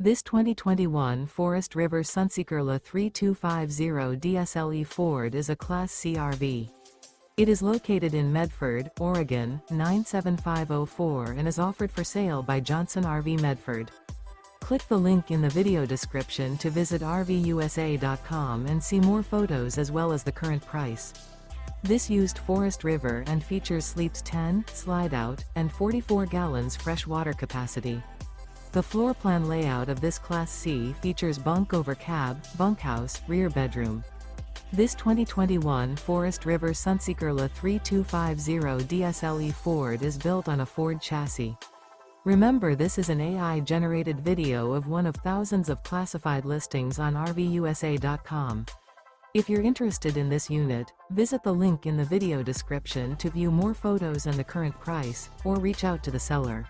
This 2021 Forest River Sunseeker LA 3250 DSLE Ford is a Class C RV. It is located in Medford, Oregon, 97504 and is offered for sale by Johnson RV Medford. Click the link in the video description to visit RVUSA.com and see more photos as well as the current price. This used Forest River and features sleeps 10, Slideout, and 44 gallons fresh water capacity. The floor plan layout of this Class C features Bunk Over Cab, Bunkhouse, rear bedroom. This 2021 Forest River Sunseeker LA 3250 DSLE Ford is built on a Ford chassis. Remember, this is an AI-generated video of one of thousands of classified listings on RVUSA.com. If you're interested in this unit, visit the link in the video description to view more photos and the current price, or reach out to the seller.